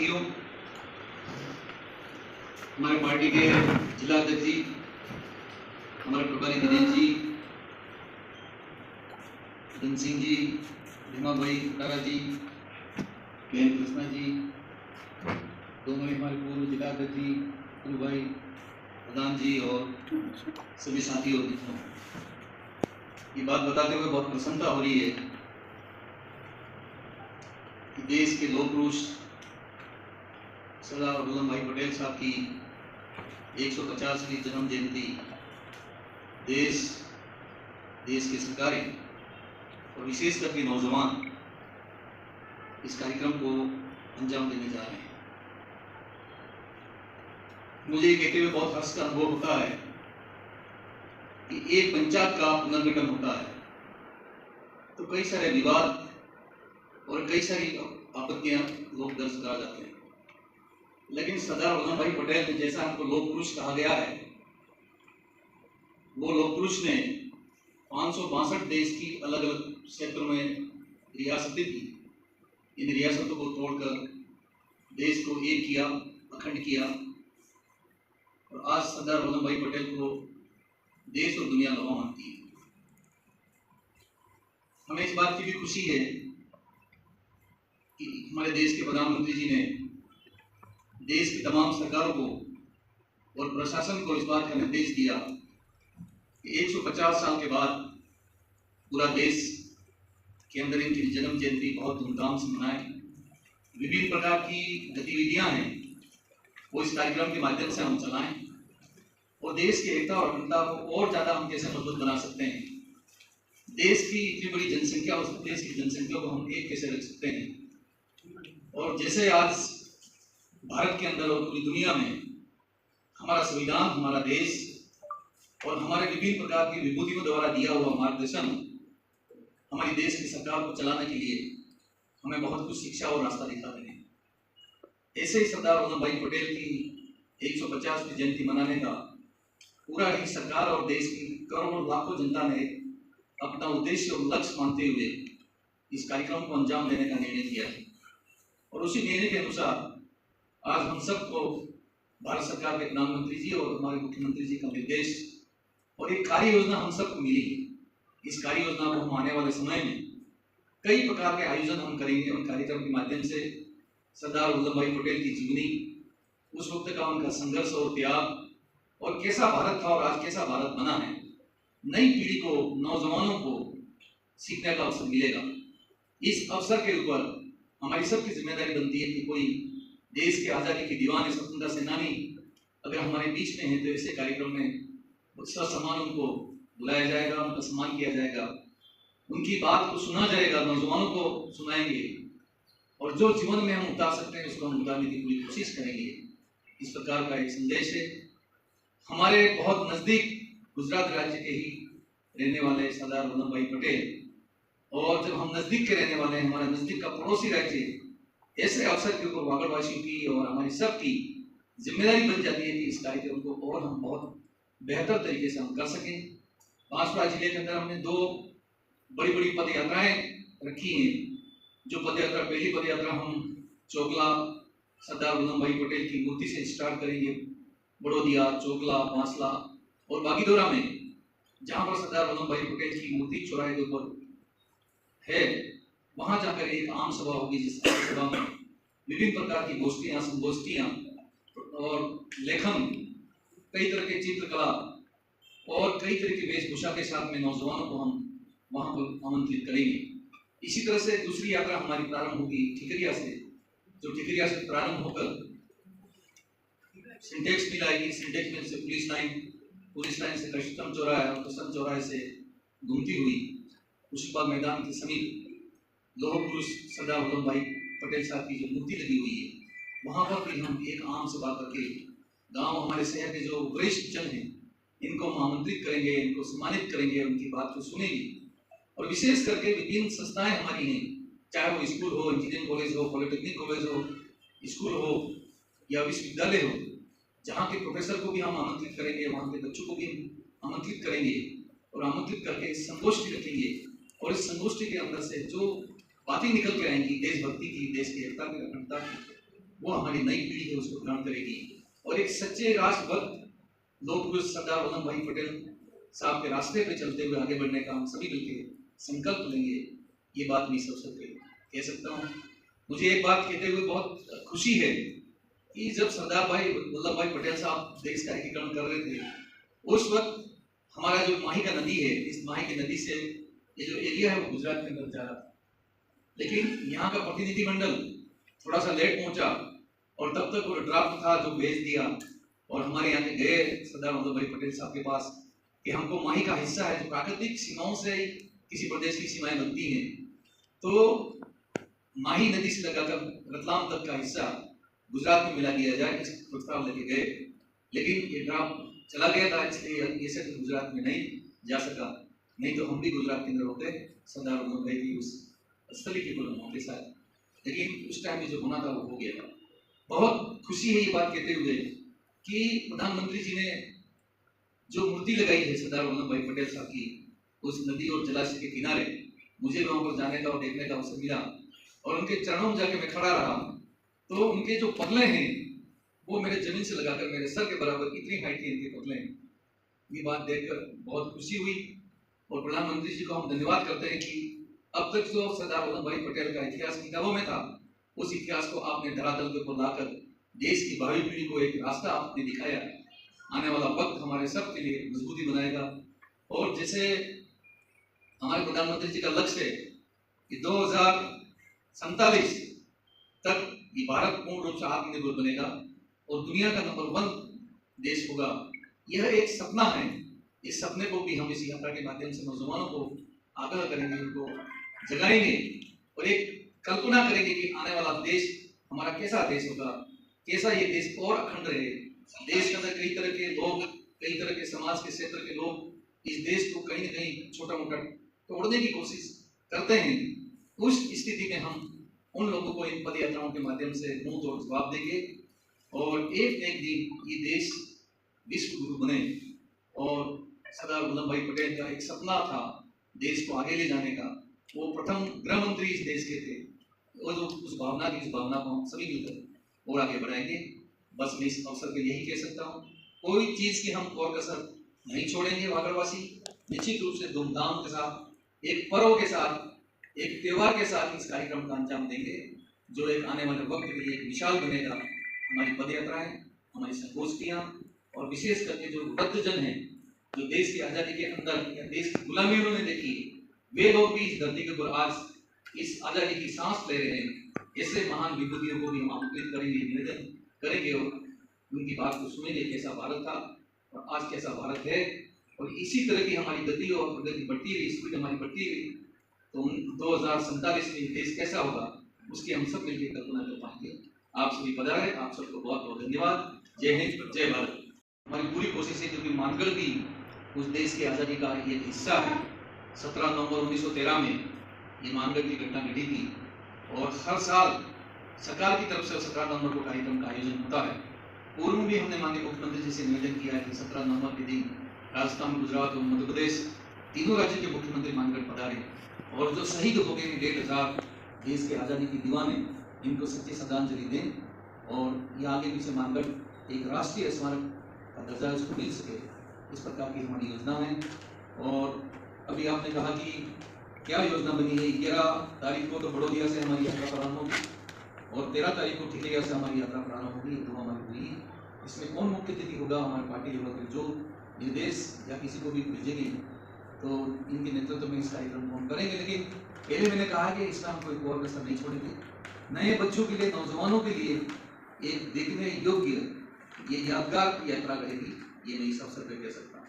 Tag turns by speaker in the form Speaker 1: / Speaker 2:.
Speaker 1: साथियों, हमारे पार्टी के जिला अध्यक्ष जी, हमारे प्रभारी दिनेश जी, धन सिंह जी, भीमा भाई तारा जी, बहन कृष्णा जी, दोनों हमारे पूर्व जिला अध्यक्ष जी, अनु भाई, प्रधान जी और सभी साथियों, ये बात बताते हुए बहुत प्रसन्नता हो रही है कि देश के लौह पुरुष सरदार वल्लभ भाई पटेल साहब की 150वीं जन्म जयंती देश की सरकारें और विशेष करके नौजवान इस कार्यक्रम को अंजाम देने जा रहे हैं। मुझे ये कहते हुए बहुत हर्ष का अनुभव होता है कि एक पंचायत का पुनर्गठन होता है तो कई सारे विवाद और कई सारी आपत्तियां लोग दर्ज करा जाते हैं, लेकिन सरदार वल्लभ भाई पटेल ने जैसा हमको लोक पुरुष कहा गया है, वो लोक पुरुष ने 562 देश की अलग अलग क्षेत्रों में रियासतें थी। इन रियासतों को तोड़कर देश को एक किया, अखंड किया और आज सरदार वल्लभ भाई पटेल को देश और दुनिया गवाह मानती है। हमें इस बात की भी खुशी है कि हमारे देश के प्रधानमंत्री जी ने देश की तमाम सरकारों को और प्रशासन को इस बात का निर्देश दिया कि 150 साल के बाद पूरा देश के अंदर इनकी जन्म जयंती बहुत धूमधाम से मनाएं। विभिन्न प्रकार की गतिविधियां हैं वो इस कार्यक्रम के माध्यम से हम चलाएं और देश की एकता और अखंडता को और ज्यादा हम कैसे मजबूत बना सकते हैं। देश की इतनी बड़ी जनसंख्या, उस देश की जनसंख्या को हम एक कैसे रख सकते हैं। और जैसे आज भारत के अंदर और पूरी दुनिया में हमारा संविधान, हमारा देश और हमारे विभिन्न प्रकार की विभूतियों द्वारा दिया हुआ मार्गदर्शन हमारी देश की सरकार को चलाने के लिए हमें बहुत कुछ शिक्षा और रास्ता दिखाते हैं। ऐसे ही सरदार वल्लभ भाई पटेल की 150वीं जयंती मनाने का पूरा ही सरकार और देश की करोड़ों लाखों जनता ने अपना उद्देश्य और लक्ष्य मानते हुए इस कार्यक्रम को अंजाम देने का निर्णय किया है और उसी निर्णय के अनुसार आज हम सबको भारत सरकार के प्रधानमंत्री जी और हमारे मुख्यमंत्री जी का निर्देश और एक कार्य योजना हम सबको मिली है। इस कार्य योजना को हम आने वाले समय में कई प्रकार के आयोजन हम करेंगे और कार्यक्रम के माध्यम से सरदार वल्लभ भाई पटेल की जीवनी, उस वक्त का उनका संघर्ष और त्याग और कैसा भारत था और आज कैसा भारत बना है, नई पीढ़ी को, नौजवानों को सीखने का अवसर मिलेगा। इस अवसर के ऊपर हमारी सबकी जिम्मेदारी बनती है कि कोई देश के आजादी के दीवाने, स्वतंत्रता सेनानी अगर हमारे बीच में है तो ऐसे कार्यक्रम में ससम्मान उनको बुलाया जाएगा, उनका सम्मान किया जाएगा, उनकी बात को सुना जाएगा, नौजवानों को सुनाएंगे और जो जीवन में हम उतार सकते हैं उसको हम उतारने की पूरी कोशिश करेंगे। इस प्रकार का एक संदेश है। हमारे बहुत नजदीक गुजरात राज्य के ही रहने वाले सरदार वल्लभ भाई पटेल और जब हम नजदीक के रहने वाले हैं, हमारे नजदीक का पड़ोसी राज्य, ऐसे अवसर के ऊपर वागड़वासियों की और हमारी सबकी जिम्मेदारी बन जाती है कि इस कार्यक्रम को और हम बहुत बेहतर तरीके से हम कर सकें। बांसवाड़ा जिले के अंदर हमने 2 बड़ी बड़ी पद यात्राएं रखी हैं। जो पद यात्रा, पहली पद यात्रा हम चोकला सरदार वल्लभ भाई पटेल की मूर्ति से स्टार्ट करेंगे, बड़ोदिया, चोकला, बांसला और बागीदोरा में जहां पर सरदार वल्लभ भाई पटेल की मूर्ति चौराहे के ऊपर है, वहां जाकर एक आम सभा होगी जिस आम सभा में विभिन्न प्रकार की गोष्ठियां, संगोष्ठियां और लेखन, कई तरह के चित्रकला और कई तरह की वेशभूषा के साथ में नौजवानों को हम वहां पर आमंत्रित करेंगे। इसी तरह से दूसरी यात्रा हमारी प्रारंभ होगी ठिकरिया से, जो ठिकरिया से प्रारंभ होकर सिंटेक्स मिल आएगी, सिंटेक्स मिल से पुलिस लाइन से कस्टम चौराहे और कस्टम चौराहे से घूमती हुई मुशीबाग मैदान के समीप लौह पुरुष सरदार वल्लभ भाई पटेल साहब की जो मूर्ति लगी हुई है, वहां पर भी हम एक आम सभा करके गांव, हमारे शहर के जो वरिष्ठ जन हैं इनको हम आमंत्रित करेंगे, इनको सम्मानित करेंगे, उनकी बात को सुनेंगे और विशेष करके विभिन्न संस्थाएं हमारी हैं, चाहे वो स्कूल हो, इंजीनियरिंग कॉलेज हो, पॉलिटेक्निक कॉलेज हो, स्कूल हो या विश्वविद्यालय हो, जहाँ के प्रोफेसर को भी हम आमंत्रित करेंगे, वहाँ के बच्चों को भी आमंत्रित करेंगे और आमंत्रित करके संगोष्ठी रखेंगे और इस संगोष्ठी के अंदर से जो बातें निकल के आएंगी देशभक्ति की, देश की एकता की, अखंडता की, वो हमारी नई पीढ़ी है उसको ग्रहण करेगी और एक सच्चे राष्ट्रभक्त लोग सरदार वल्लभ भाई पटेल साहब के रास्ते पे चलते हुए आगे बढ़ने का हम सभी मिलकर संकल्प लेंगे। ये बात मैं इस अवसर पे कह सकता हूँ। मुझे एक बात कहते हुए बहुत खुशी है कि जब सरदार भाई वल्लभ भाई पटेल साहब देश का एकीकरण कर रहे थे, उस वक्त हमारा जो माही का नदी है, इस माही की नदी से ये जो एरिया है वो गुजरात के अंदर जा रहा था, लेकिन यहाँ का प्रतिनिधिमंडल थोड़ा सा लेट पहुंचा और तब तक वो ड्राफ्ट था जो भेज दिया और हमारे यहाँ के गए सरदार वल्लभ भाई पटेल साहब के पास कि हमको माही का हिस्सा है जो प्राकृतिक सीमाओं से किसी प्रदेश की सीमाएं बनती हैं, तो माही नदी से लगाकर रतलाम तक का हिस्सा गुजरात में मिला दिया जाए, इस प्रस्ताव लेके गए, लेकिन ये ड्राफ्ट चला गया था, इसलिए ये सब गुजरात में नहीं जा सका। नहीं तो हम भी गुजरात के अंदर होते सरदार वल्लभ भाई की उस स्थली के गुलाम होते साथ, लेकिन उस टाइम में जो होना था वो हो गया था। बहुत खुशी है ये बात कहते हुए कि प्रधानमंत्री जी ने जो मूर्ति लगाई है सरदार वल्लभ भाई पटेल साहब की उस नदी और जलाशय के किनारे, मुझे वहां पर जाने का और देखने का अवसर मिला और उनके चरणों में जाके मैं खड़ा रहा, तो उनके जो पगले हैं वो मेरे जमीन से लगाकर मेरे सर के बराबर इतनी हाइट के इनके पगले हैं। ये बात देखकर बहुत खुशी हुई और प्रधानमंत्री जी को हम धन्यवाद करते हैं कि अब तक जो सरदार वल्लभ भाई पटेल का इतिहास किताबों में था, उस इतिहास को आपने धरातल के ऊपर लाकर देश की भावी पीढ़ी को एक रास्ता आपने दिखाया। आने वाला वक्त हमारे सब के लिए मजबूती बनाएगा और जैसे हमारे प्रधानमंत्री जी का लक्ष्य है कि 2047 तक ये भारत पूर्ण रूप से आत्मनिर्भर बनेगा और दुनिया का नंबर 1 देश होगा। यह एक सपना है, इस सपने को भी हम इस यात्रा के माध्यम से नौजवानों को आगाह करेंगे, उनको जगाएंगे और एक कल्पना करेंगे कि आने वाला देश हमारा कैसा देश होगा, कैसा ये देश और अखंड रहे। देश के अंदर कई तरह के लोग, कई तरह के समाज के क्षेत्र के लोग इस देश को कहीं न कहीं छोटा मोटा तोड़ने की कोशिश करते हैं। उस स्थिति में हम उन लोगों को इन पद यात्राओं के माध्यम से मुंह तोड़ जवाब देंगे और एक दिन ये देश विश्व गुरु बने। और सरदार वल्लभ भाई पटेल का एक सपना था देश को आगे ले जाने का, वो प्रथम गृह मंत्री इस देश के थे और जो उस भावना को हम सभी मिलकर और आगे बढ़ाएंगे। बस मैं इस अवसर पे यही कह सकता हूँ, कोई चीज की हम और कसर नहीं छोड़ेंगे। वागड़वासी निश्चित रूप से धूमधाम के साथ, एक पर्व के साथ, एक त्योहार के साथ इस कार्यक्रम का अंजाम देंगे, जो एक आने वाले वक्त के लिए एक मिसाल बनेगा। हमारी पद यात्राएं, हमारी संगोष्ठियां और विशेष करके जो वृद्धजन हैं, जो देश की आजादी के अंदर या देश की गुलामी उन्होंने देखी, वे लोग भी इस धरती के ऊपर आज इस आजादी की सांस ले रहे हैं। ऐसे महान विभूतियों को भी हम आमंत्रित करेंगे, निवेदन करेंगे और उनकी बात को सुनेंगे, कैसा भारत था और आज कैसा भारत है। और इसी तरह की हमारी गति और प्रगति बढ़ती रही, स्पीड हमारी बढ़ती रही, तो 2047 में देश कैसा होगा उसकी हम सब मिलकर कल्पना कर पाएंगे। आप सभी पधारे, आप सबको बहुत बहुत धन्यवाद। जय हिंद, जय भारत। हमारी पूरी कोशिश है, क्योंकि मानगढ़ भी उस देश की आज़ादी का एक हिस्सा है। 17 नवंबर 1913 में ये मानगढ़ की घटना घटी थी और हर साल सरकार की तरफ से 17 नवंबर को कार्यक्रम का आयोजन होता है। पूर्व में भी हमने माननीय मुख्यमंत्री जी से निवेदन किया है कि 17 नवंबर के दिन राजस्थान, गुजरात और मध्य प्रदेश तीनों राज्यों के मुख्यमंत्री मानगढ़ पधारे और जो शहीद हो गए 1,500 देश के आज़ादी के दीवाने, इनको सच्ची श्रद्धांजलि दें और ये आगे पीछे मानगढ़ एक राष्ट्रीय स्मारक का दर्जा इसको मिल सके, इस प्रकार की हमारी योजना है। और अभी आपने कहा कि क्या योजना बनी है, 11 तारीख को तो बड़ौदिया से हमारी यात्रा प्रारंभ होगी और 13 तारीख को ठिकरिया से हमारी यात्रा प्रारंभ होगी। ये 2 हमारी हुई है। इसमें कौन मुख्य अतिथि होगा, हमारी पार्टी होगा, जो निर्देश या किसी को भी भेजेंगे तो इनके नेतृत्व में इस कार्यक्रम को हम करेंगे। लेकिन पहले मैंने कहा कि इसका हम कोई और कसर नहीं छोड़ेंगे। नए बच्चों के लिए, नौजवानों के लिए एक देखने योग्य, ये यादगार यात्रा रहेगी, ये मैं इस अवसर पर कह सकता हूँ।